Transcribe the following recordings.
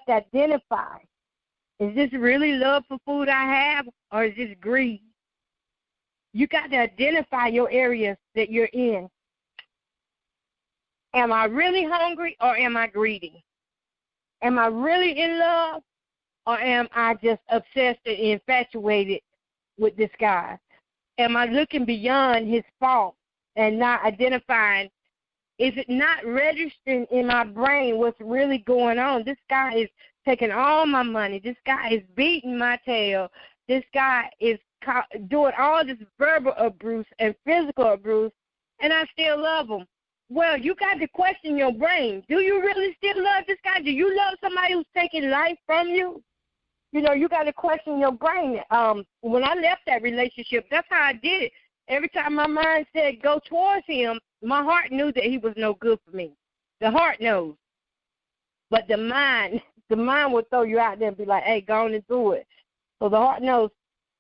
to identify, is this really love for food I have, or is this greed? You got to identify your areas that you're in. Am I really hungry, or am I greedy? Am I really in love, or am I just obsessed and infatuated with this guy? Am I looking beyond his fault and not identifying? Is it not registering in my brain what's really going on? This guy is taking all my money. This guy is beating my tail. This guy is doing all this verbal abuse and physical abuse, and I still love him. Well, you got to question your brain. Do you really still love this guy? Do you love somebody who's taking life from you? You know, you got to question your brain. When I left that relationship, that's how I did it. Every time my mind said go towards him, my heart knew that he was no good for me. The heart knows. But the mind will throw you out there and be like, hey, go on and do it. So the heart knows.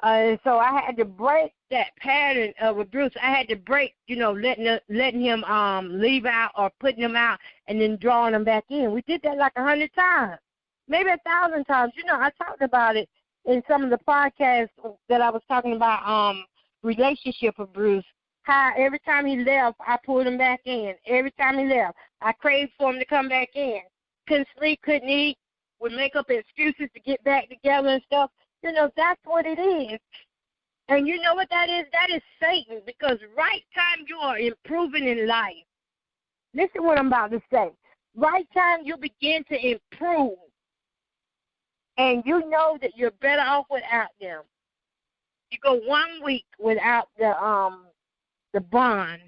And so I had to break that pattern of abuse. I had to break, letting him leave out or putting him out and then drawing him back in. We did that like 100 times, maybe 1,000 times. I talked about it in some of the podcasts that I was talking about relationship abuse. How every time he left, I pulled him back in. Every time he left, I craved for him to come back in. Couldn't sleep, couldn't eat, would make up excuses to get back together and stuff. That's what it is. And you know what that is? That is Satan, because right time you are improving in life. Listen what I'm about to say. Right time you begin to improve, and you know that you're better off without them. You go 1 week without the bond.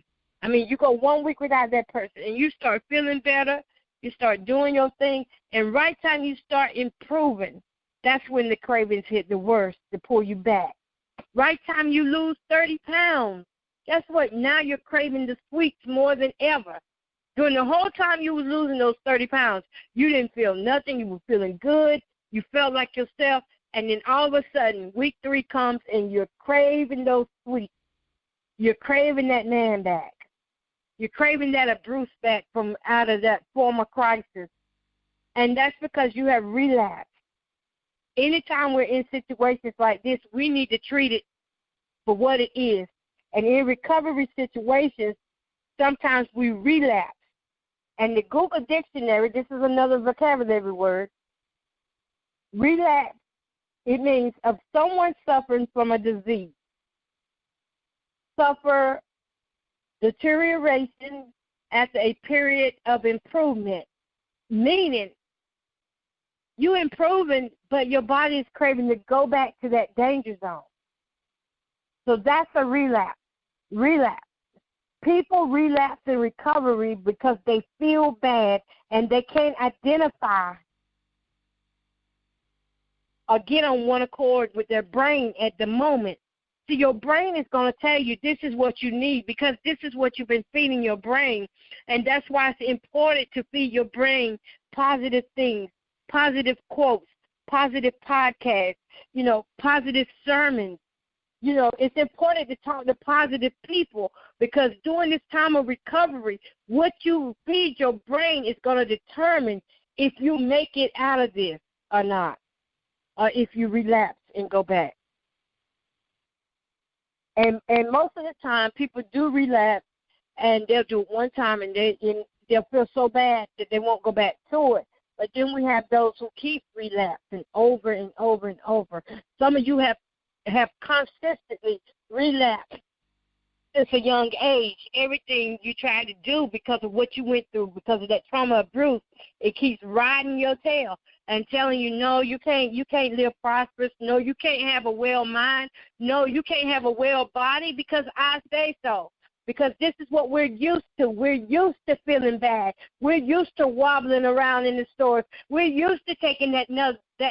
You go 1 week without that person, and you start feeling better. You start doing your thing, and right time you start improving, that's when the cravings hit the worst to pull you back. Right time you lose 30 pounds, guess what? Now you're craving the sweets more than ever. During the whole time you were losing those 30 pounds, you didn't feel nothing. You were feeling good. You felt like yourself. And then all of a sudden, week 3 comes, and you're craving those sweets. You're craving that man back. You're craving that abuse back from out of that former crisis. And that's because you have relapsed. Anytime we're in situations like this, we need to treat it for what it is. And in recovery situations, sometimes we relapse. And the Google Dictionary, this is another vocabulary word, relapse, it means of someone suffering from a disease. Suffer deterioration after a period of improvement, meaning you improving, but your body is craving to go back to that danger zone. So that's a relapse. Relapse. People relapse in recovery because they feel bad and they can't identify or get on one accord with their brain at the moment. See, your brain is going to tell you this is what you need because this is what you've been feeding your brain. And that's why it's important to feed your brain positive things, positive quotes, positive podcasts, positive sermons. It's important to talk to positive people because during this time of recovery, what you feed your brain is going to determine if you make it out of this or not, or if you relapse and go back. And most of the time, people do relapse, and they'll do it one time, and they'll feel so bad that they won't go back to it. But then we have those who keep relapsing over and over and over. Some of you have consistently relapsed since a young age. Everything you tried to do because of what you went through, because of that trauma abuse, it keeps riding your tail and telling you, no, you can't live prosperous. No, you can't have a well mind. No, you can't have a well body because I say so. Because this is what we're used to. We're used to feeling bad. We're used to wobbling around in the stores. We're used to taking that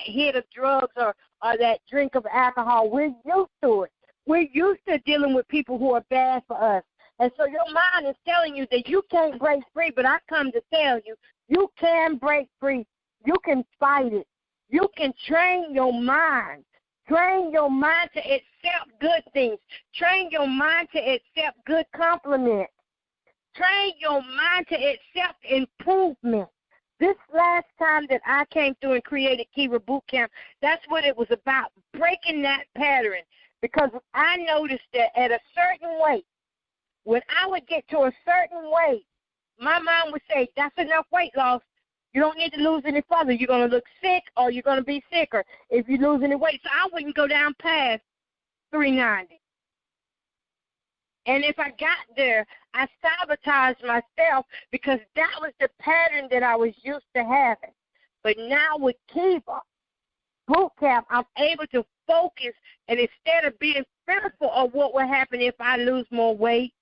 hit of drugs or that drink of alcohol. We're used to it. We're used to dealing with people who are bad for us. And so your mind is telling you that you can't break free, but I come to tell you, you can break free. You can fight it. You can train your mind. Train your mind to accept good things. Train your mind to accept good compliments. Train your mind to accept improvement. This last time that I came through and created Kiva Boot Camp, that's what it was about, breaking that pattern. Because I noticed that at a certain weight, when I would get to a certain weight, my mom would say, that's enough weight loss. You don't need to lose any further. You're going to look sick or you're going to be sicker if you lose any weight. So I wouldn't go down past 390. And if I got there, I sabotaged myself because that was the pattern that I was used to having. But now with Kiva Boot Camp, I'm able to focus, and instead of being fearful of what will happen if I lose more weight,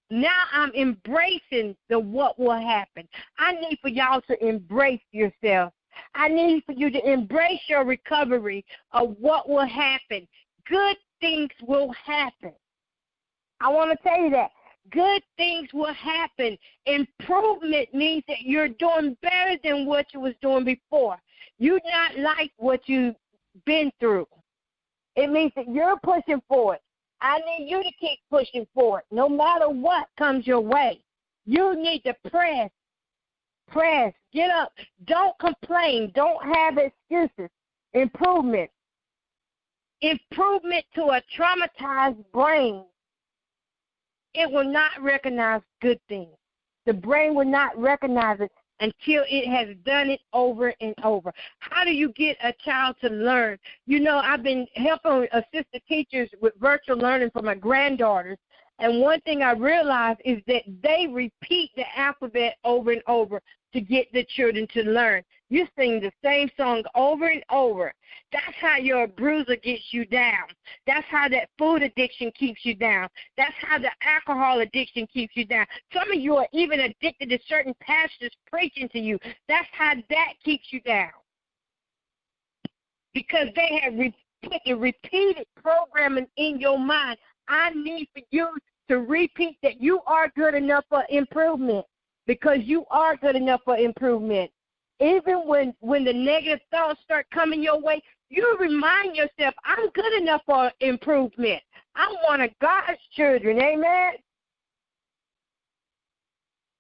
now I'm embracing the what will happen. I need for y'all to embrace yourself. I need for you to embrace your recovery of what will happen. Good things will happen. I want to tell you that. Good things will happen. Improvement means that you're doing better than what you was doing before. You not like what you've been through. It means that you're pushing forward. I need you to keep pushing forward. No matter what comes your way, you need to press, get up. Don't complain. Don't have excuses. Improvement. Improvement to a traumatized brain. It will not recognize good things. The brain will not recognize it until it has done it over and over. How do you get a child to learn? You know, I've been helping assistant teachers with virtual learning for my granddaughters, and one thing I realized is that they repeat the alphabet over and over to get the children to learn. You sing the same song over and over. That's how your bruiser gets you down. That's how that food addiction keeps you down. That's how the alcohol addiction keeps you down. Some of you are even addicted to certain pastors preaching to you. That's how that keeps you down. Because they have put the repeated programming in your mind. I need for you to repeat that you are good enough for improvement, because you are good enough for improvement. Even when the negative thoughts start coming your way, you remind yourself, I'm good enough for improvement. I'm one of God's children, amen?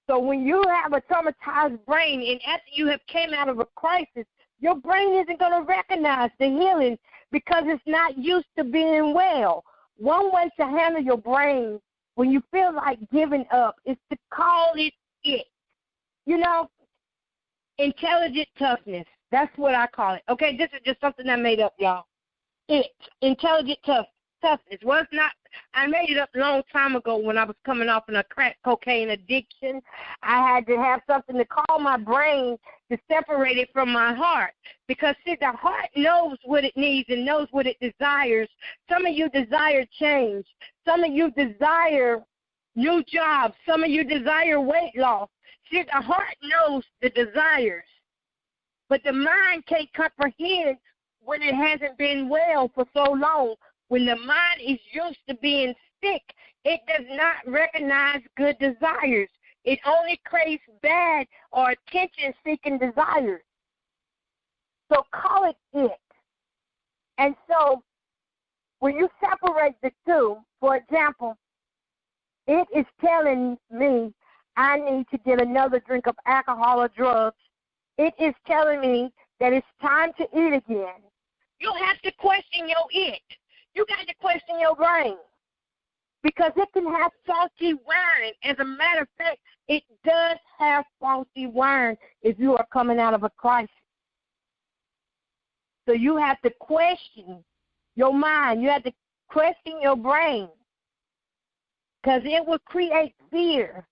So when you have a traumatized brain and after you have came out of a crisis, your brain isn't going to recognize the healing because it's not used to being well. One way to handle your brain when you feel like giving up is to call it. You know, intelligent toughness. That's what I call it. Okay, this is just something I made up, y'all. Intelligent toughness. Well, it's not. I made it up a long time ago when I was coming off in a crack cocaine addiction. I had to have something to call my brain to separate it from my heart. Because, see, the heart knows what it needs and knows what it desires. Some of you desire change. Some of you desire new jobs. Some of you desire weight loss. See, the heart knows the desires, but the mind can't comprehend when it hasn't been well for so long. When the mind is used to being sick, it does not recognize good desires. It only craves bad or attention-seeking desires. So call it. And so when you separate the two, for example, it is telling me I need to get another drink of alcohol or drugs. It is telling me that it's time to eat again. You have to question your it. You got to question your brain because it can have faulty wiring. As a matter of fact, it does have faulty wiring if you are coming out of a crisis. So you have to question your mind. You have to question your brain because it will create fear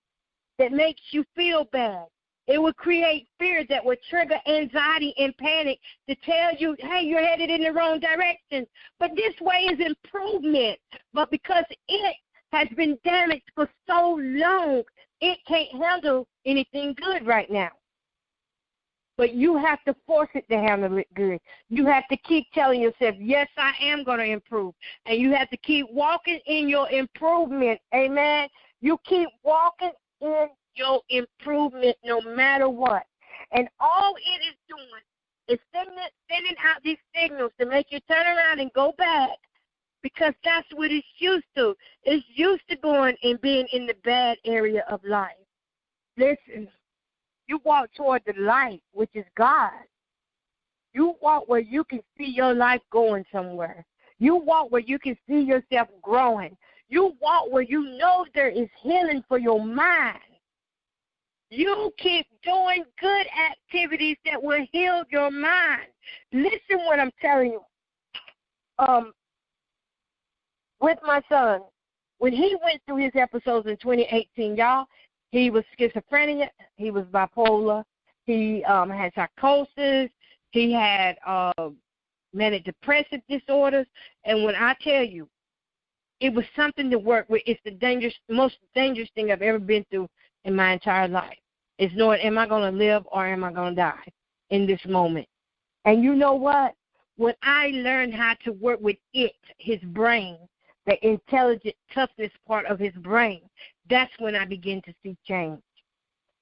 that makes you feel bad. It will create fear that will trigger anxiety and panic to tell you, hey, you're headed in the wrong direction. But this way is improvement. But because it has been damaged for so long, it can't handle anything good right now. But you have to force it to handle it good. You have to keep telling yourself, yes, I am going to improve. And you have to keep walking in your improvement. Amen. You keep walking in your improvement no matter what. And all it is doing is sending out these signals to make you turn around and go back because that's what it's used to. It's used to going and being in the bad area of life. Listen, You walk toward the light, which is God. You walk where you can see your life going somewhere. You walk where you can see yourself growing. You walk where you know there is healing for your mind. You keep doing good activities that will heal your mind. Listen what I'm telling you. With my son, when he went through his episodes in 2018, y'all, he was schizophrenic, he was bipolar, he had psychosis, he had manic depressive disorders, and when I tell you, it was something to work with. It's the most dangerous thing I've ever been through in my entire life. Is knowing, am I going to live or am I going to die in this moment? And you know what? When I learned how to work with his brain, the intelligent toughness part of his brain, that's when I began to see change.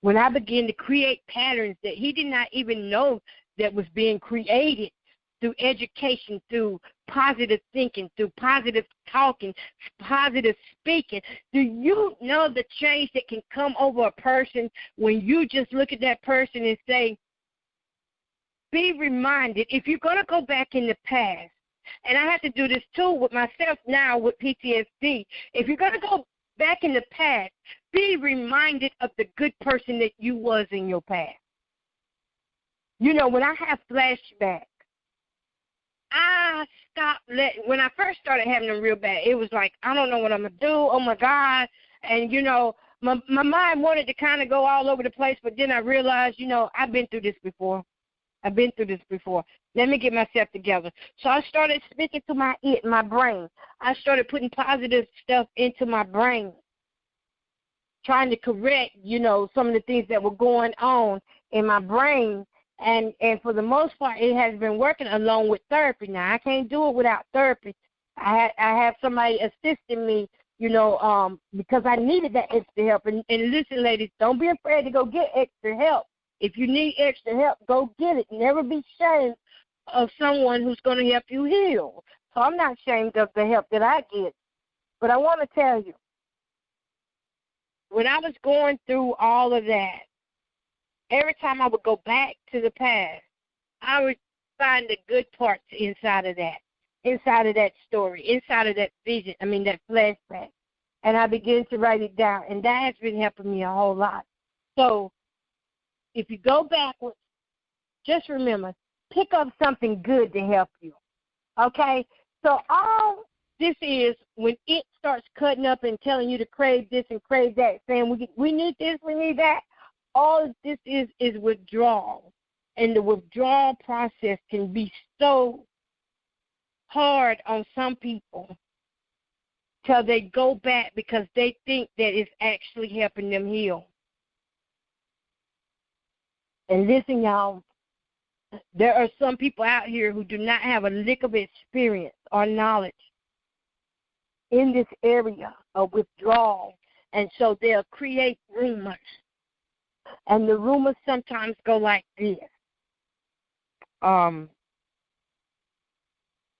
When I began to create patterns that he did not even know that was being created through education, through positive thinking, through positive talking, positive speaking. Do you know the change that can come over a person when you just look at that person and say, be reminded, if you're going to go back in the past, and I have to do this too with myself now with PTSD, if you're going to go back in the past, be reminded of the good person that you was in your past. You know, when I have flashbacks, I stopped when I first started having them real bad, it was like, I don't know what I'm going to do, oh my God. And, you know, my mind wanted to kind of go all over the place, but then I realized, you know, I've been through this before. Let me get myself together. So I started speaking to my brain. I started putting positive stuff into my brain, trying to correct, you know, some of the things that were going on in my brain. And for the most part, it has been working along with therapy. Now, I can't do it without therapy. I have somebody assisting me, you know, because I needed that extra help. And listen, ladies, don't be afraid to go get extra help. If you need extra help, go get it. Never be ashamed of someone who's going to help you heal. So I'm not ashamed of the help that I get. But I want to tell you, when I was going through all of that, every time I would go back to the past, I would find the good parts inside of that story, inside of that vision, that flashback. And I began to write it down, and that has been helping me a whole lot. So if you go backwards, just remember, pick up something good to help you, okay? So all this is, when it starts cutting up and telling you to crave this and crave that, saying we need this, we need that, all of this is withdrawal. And the withdrawal process can be so hard on some people till they go back because they think that it's actually helping them heal. And listen, y'all, there are some people out here who do not have a lick of experience or knowledge in this area of withdrawal. And so they'll create rumors. And the rumors sometimes go like this.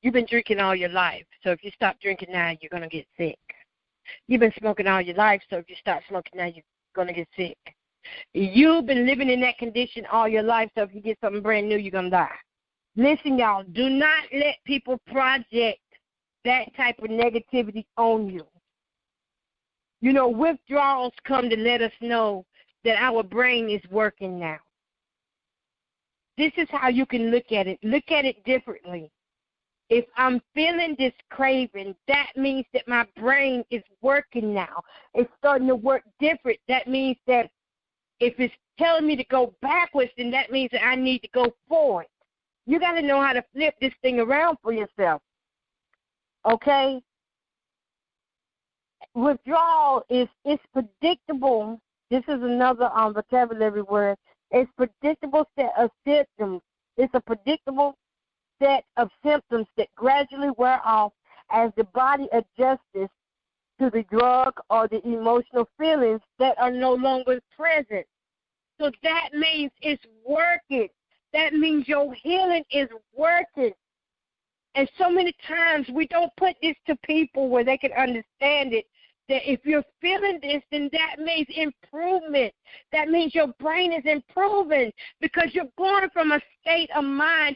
You've been drinking all your life, so if you stop drinking now, you're going to get sick. You've been smoking all your life, so if you stop smoking now, you're going to get sick. You've been living in that condition all your life, so if you get something brand new, you're going to die. Listen, y'all, do not let people project that type of negativity on you. You know, withdrawals come to let us know that our brain is working now. This is how you can look at it. Look at it differently. If I'm feeling this craving, that means that my brain is working now. It's starting to work different. That means that if it's telling me to go backwards, then that means that I need to go forward. You got to know how to flip this thing around for yourself. Okay? Withdrawal it's predictable. This is another vocabulary word. It's predictable set of symptoms. It's a predictable set of symptoms that gradually wear off as the body adjusts to the drug or the emotional feelings that are no longer present. So that means it's working. That means your healing is working. And so many times we don't put this to people where they can understand it, that if you're feeling this, then that means improvement. That means your brain is improving because you're going from a state of mind